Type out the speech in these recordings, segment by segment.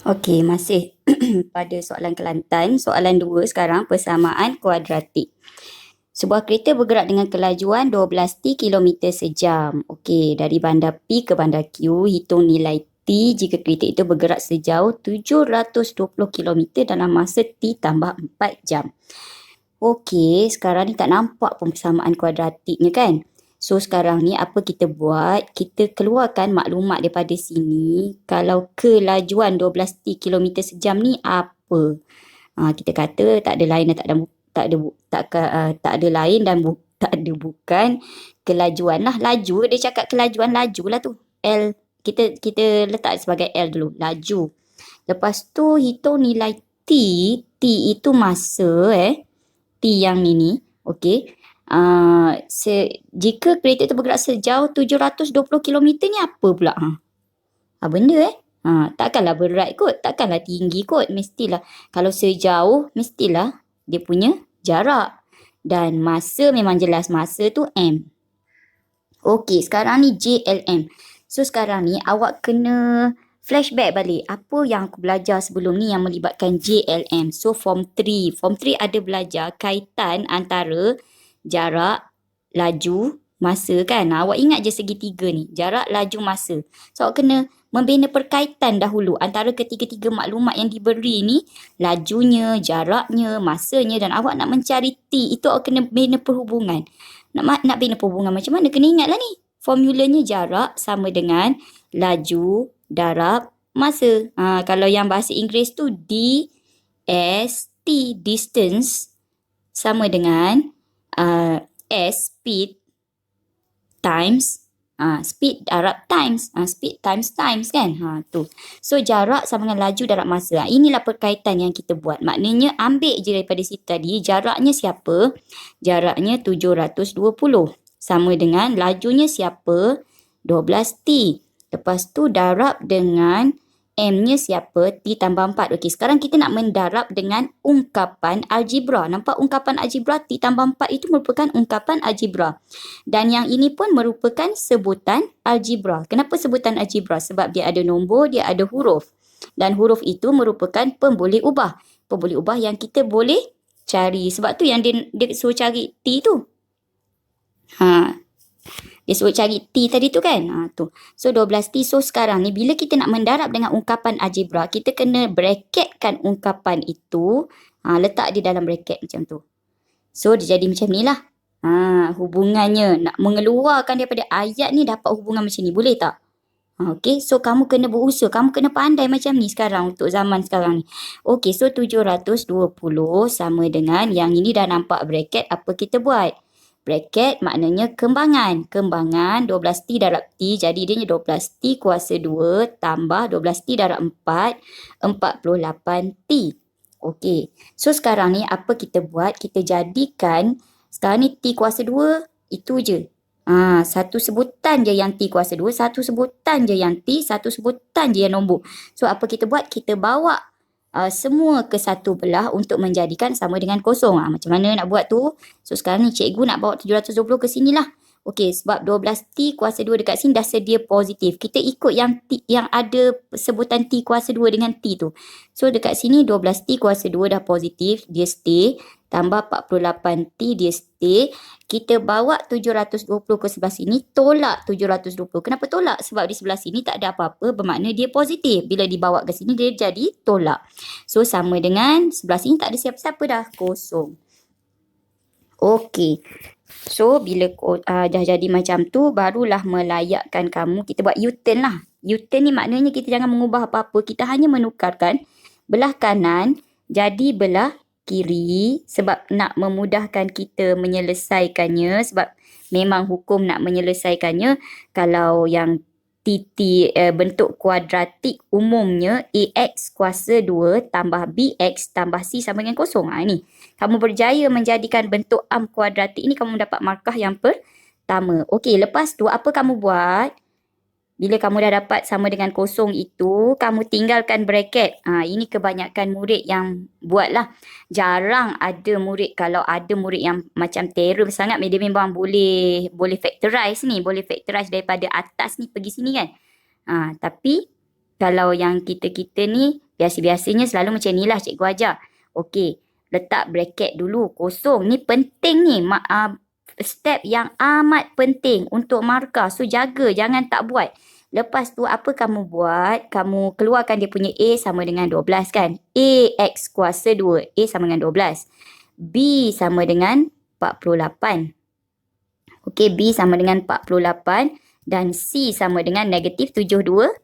Okey, masih pada soalan Kelantan. Soalan 2 sekarang, persamaan kuadratik. Sebuah kereta bergerak dengan kelajuan 12 T kilometer sejam. Okey, dari bandar P ke bandar Q, hitung nilai T jika kereta itu bergerak sejauh 720 kilometer dalam masa T tambah 4 jam. Okey, sekarang ni tak nampak pun persamaan kuadratiknya kan? So sekarang ni apa kita buat? Kita keluarkan maklumat daripada sini. Kalau kelajuan 12 T kilometer sejam ni apa? Kita kata tak ada lain dan tak ada lain dan tak ada bukan kelajuan lah. Laju, dia cakap kelajuan laju lah tu. L, kita letak sebagai L dulu, laju. Lepas tu hitung nilai T. T itu masa T yang ni. Okey. Jika kereta itu bergerak sejauh 720 kilometer ni apa pula? Benda takkanlah berat kot, takkanlah tinggi kot, mestilah. Kalau sejauh, mestilah dia punya jarak. Dan masa memang jelas, masa tu M. Okey, sekarang ni JLM. So sekarang ni awak kena flashback balik. Apa yang aku belajar sebelum ni yang melibatkan JLM. So form 3. Form 3 ada belajar kaitan antara jarak, laju, masa kan. Awak ingat je segitiga ni. Jarak, laju, masa. So awak kena membina perkaitan dahulu antara ketiga-tiga maklumat yang diberi ni. Lajunya, jaraknya, masanya dan awak nak mencari T. Itu awak kena bina perhubungan. Nak bina perhubungan macam mana? Kena ingatlah ni. Formulanya jarak sama dengan laju darab masa. Kalau yang bahasa Inggeris tu DST, distance, sama dengan S, speed, times speed darab times. Speed times kan. Tu. So jarak sama dengan laju darab masa. Inilah perkaitan yang kita buat. Maknanya ambil je daripada situ tadi. Jaraknya siapa? Jaraknya 720. Sama dengan lajunya siapa? 12T. Lepas tu darab dengan M-nya siapa? T tambah 4. Okey, sekarang kita nak mendarab dengan ungkapan algebra. Nampak ungkapan algebra? T tambah 4 itu merupakan ungkapan algebra. Dan yang ini pun merupakan sebutan algebra. Kenapa sebutan algebra? Sebab dia ada nombor, dia ada huruf. Dan huruf itu merupakan pemboleh ubah. Pemboleh ubah yang kita boleh cari. Sebab tu yang dia suruh cari T tu. Dia suruh cari T tadi tu kan. Tu. So 12T. So sekarang ni bila kita nak mendarab dengan ungkapan algebra, kita kena bracketkan ungkapan itu. Letak di dalam bracket macam tu. So dia jadi macam ni lah. Hubungannya. Nak mengeluarkan daripada ayat ni dapat hubungan macam ni. Boleh tak? Okey. So kamu kena berusaha. Kamu kena pandai macam ni sekarang untuk zaman sekarang ni. Okey. So 720 sama dengan yang ini dah nampak bracket. Apa kita buat? Bracket maknanya kembangan. Kembangan 12T darab T. Jadi dia 12T kuasa 2 tambah 12T darab 4. 48T. Okey. So sekarang ni apa kita buat? Kita jadikan sekarang ni T kuasa 2 itu je. Satu sebutan je yang T kuasa 2. Satu sebutan je yang T. Satu sebutan je yang nombor. So apa kita buat? Kita bawa semua ke satu belah untuk menjadikan sama dengan kosong. Macam mana nak buat tu? So sekarang ni cikgu nak bawa 720 ke sini lah. Okey, sebab 12T kuasa 2 dekat sini dah sedia positif. Kita ikut yang T, yang ada sebutan T kuasa 2 dengan T tu. So dekat sini 12T kuasa 2 dah positif, dia stay. Tambah 48T, dia stay. Kita bawa 720 ke sebelah sini, tolak 720. Kenapa tolak? Sebab di sebelah sini tak ada apa-apa, bermakna dia positif. Bila dibawa ke sini, dia jadi tolak. So sama dengan sebelah sini tak ada siapa-siapa dah, kosong. Okey. So bila dah jadi macam tu, barulah melayakkan kamu, kita buat U-turn lah. U-turn ni maknanya kita jangan mengubah apa-apa, kita hanya menukarkan belah kanan jadi belah kiri sebab nak memudahkan kita menyelesaikannya, sebab memang hukum nak menyelesaikannya. Kalau yang bentuk kuadratik umumnya AX kuasa 2 tambah BX tambah C sama dengan kosong. Ini kamu berjaya menjadikan bentuk kuadratik ini, kamu mendapat markah yang pertama. Okey, lepas tu apa kamu buat? Bila kamu dah dapat sama dengan kosong itu, kamu tinggalkan bracket. Ini kebanyakan murid yang buat lah. Jarang ada murid, kalau ada murid yang macam terror sangat, dia memang boleh factorize ni. Boleh factorize daripada atas ni pergi sini kan. Tapi Kalau yang kita ni biasa-biasanya selalu macam ni lah cikgu ajar. Okey, letak bracket dulu kosong. Ni penting ni. Step yang amat penting untuk markah. So jaga, jangan tak buat. Lepas tu apa kamu buat? Kamu keluarkan dia punya A sama dengan 12 kan? A X kuasa 2. A sama dengan 12. B sama dengan 48. Okey, B sama dengan 48 dan C sama dengan negatif 720.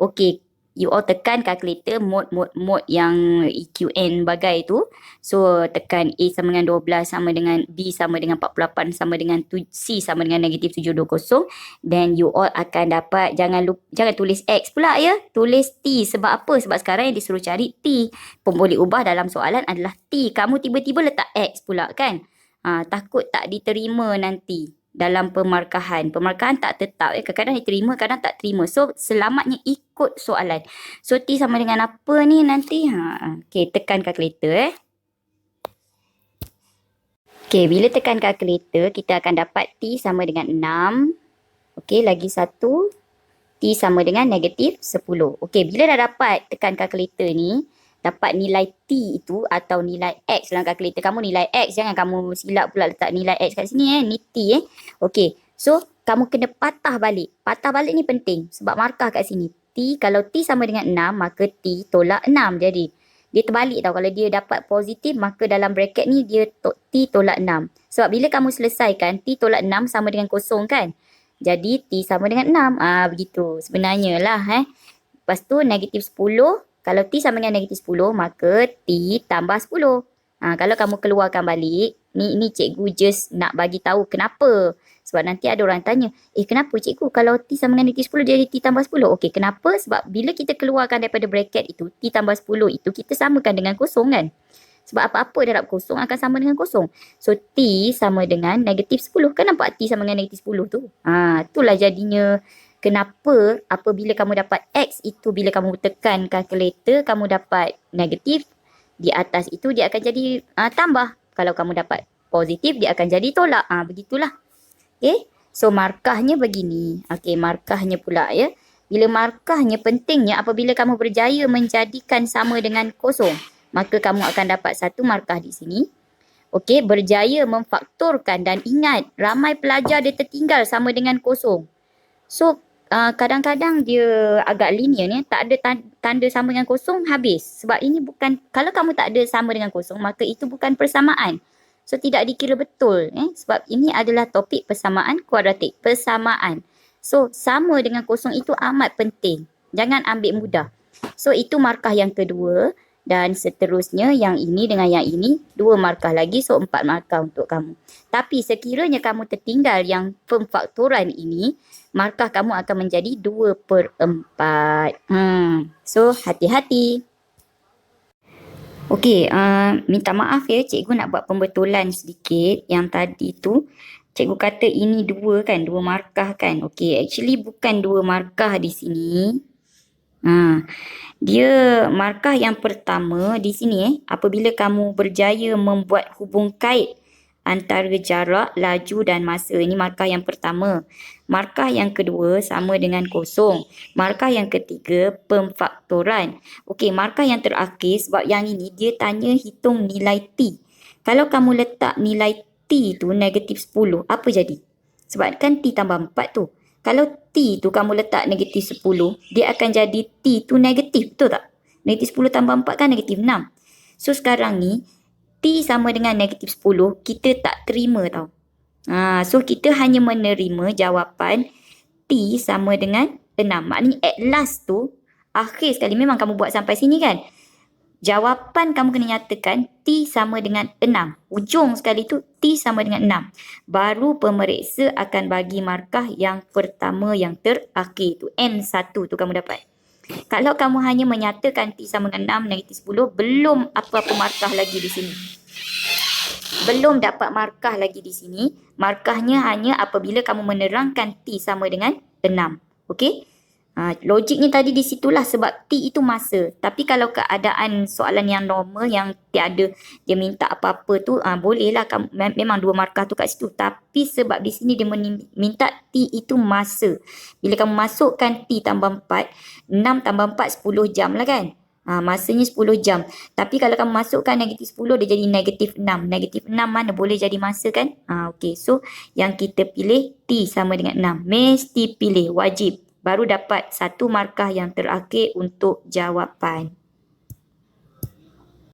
Okey, you all tekan kalkulator mod yang EQN bagai tu. So, tekan A sama dengan 12 sama dengan B sama dengan 48 sama dengan C sama dengan negatif 720. Then you all akan dapat, jangan tulis X pula ya. Tulis T. Sebab apa? Sebab sekarang yang disuruh cari T. Pun boleh ubah dalam soalan adalah T. Kamu tiba-tiba letak X pula kan? Takut tak diterima nanti dalam pemarkahan. Pemarkahan tak tetap. Kadang-kadang diterima, kadang tak terima. So, selamatnya ikut soalan. So, T sama dengan apa ni nanti? Okay, tekan kalkulator Okay, bila tekan kalkulator, kita akan dapat T sama dengan 6. Okay, lagi satu. T sama dengan negatif 10. Okay, bila dah dapat tekan kalkulator ni, dapat nilai T itu atau nilai X dalam kalkulator kamu, nilai X. Jangan kamu silap pula letak nilai X kat sini ni T Okey, so kamu kena patah balik. Patah balik ni penting sebab markah kat sini. T, kalau T sama dengan 6, maka T tolak 6. Jadi, dia terbalik tau. Kalau dia dapat positif, maka dalam bracket ni dia T tolak 6. Sebab bila kamu selesaikan, T tolak 6 sama dengan kosong kan? Jadi, T sama dengan 6. Begitu. Sebenarnya lah. Lepas tu, negatif 10. Kalau T sama dengan negatif 10, maka T tambah 10. Kalau kamu keluarkan balik, ni cikgu just nak bagi tahu kenapa. Sebab nanti ada orang tanya, kenapa cikgu kalau T sama dengan negatif 10 jadi T tambah 10? Okey, kenapa? Sebab bila kita keluarkan daripada bracket itu, T tambah 10 itu kita samakan dengan kosong kan? Sebab apa-apa darab kosong akan sama dengan kosong. So, T sama dengan negatif 10. Kan nampak T sama dengan negatif 10 tu? Itulah jadinya kenapa apabila kamu dapat X itu, bila kamu tekan kalkulator, kamu dapat negatif. Di atas itu dia akan jadi tambah. Kalau kamu dapat positif, dia akan jadi tolak. Begitulah. Okay. So, markahnya begini. Okay, markahnya pula ya. Bila markahnya pentingnya apabila kamu berjaya menjadikan sama dengan kosong, maka kamu akan dapat satu markah di sini. Okey, berjaya memfaktorkan dan ingat ramai pelajar dia tertinggal sama dengan kosong. So, kadang-kadang dia agak linear ni, tak ada tanda sama dengan kosong, habis. Sebab ini bukan, kalau kamu tak ada sama dengan kosong, maka itu bukan persamaan. So, tidak dikira betul. Sebab ini adalah topik persamaan kuadratik. Persamaan. So, sama dengan kosong itu amat penting. Jangan ambil mudah. So, itu markah yang kedua. Dan seterusnya yang ini dengan yang ini 2 markah lagi, so 4 markah untuk kamu. Tapi sekiranya kamu tertinggal yang pemfaktoran ini, markah kamu akan menjadi 2/4. So hati-hati. Okey, minta maaf ya, cikgu nak buat pembetulan sedikit. Yang tadi tu cikgu kata ini 2 kan, 2 markah kan. Okey, actually bukan 2 markah di sini. Dia markah yang pertama di sini apabila kamu berjaya membuat hubung kait antara jarak, laju dan masa. Ini markah yang pertama. Markah yang kedua sama dengan kosong. Markah yang ketiga pemfaktoran. Okey, markah yang terakhir sebab yang ini dia tanya hitung nilai T. Kalau kamu letak nilai T tu negatif 10, apa jadi? Sebab kan T tambah 4 tu. Kalau T tu kamu letak negatif 10, dia akan jadi T tu negatif, betul tak? Negatif 10 tambah 4 kan negatif 6. So sekarang ni, T sama dengan negatif 10, kita tak terima tau. So kita hanya menerima jawapan T sama dengan 6. Maknanya at last tu, akhir sekali memang kamu buat sampai sini kan? Jawapan kamu kena nyatakan T sama dengan 6. Ujung sekali tu T sama dengan 6. Baru pemeriksa akan bagi markah yang pertama yang terakhir tu. N1 tu kamu dapat. Kalau kamu hanya menyatakan T sama dengan 6, negatif 10, belum apa-apa markah lagi di sini. Belum dapat markah lagi di sini. Markahnya hanya apabila kamu menerangkan T sama dengan 6. Okey? Logiknya tadi di situlah sebab T itu masa. Tapi kalau keadaan soalan yang normal yang tiada dia minta apa-apa tu, bolehlah memang 2 markah tu kat situ. Tapi sebab di sini dia minta T itu masa. Bila kamu masukkan T tambah 4, 6 tambah 4, 10 jam lah kan. Masanya 10 jam. Tapi kalau kamu masukkan negatif 10, dia jadi negatif 6. Negatif 6 mana boleh jadi masa kan? Okey. So, yang kita pilih T sama dengan 6. Mesti pilih, wajib. Baru dapat 1 markah yang terakhir untuk jawapan.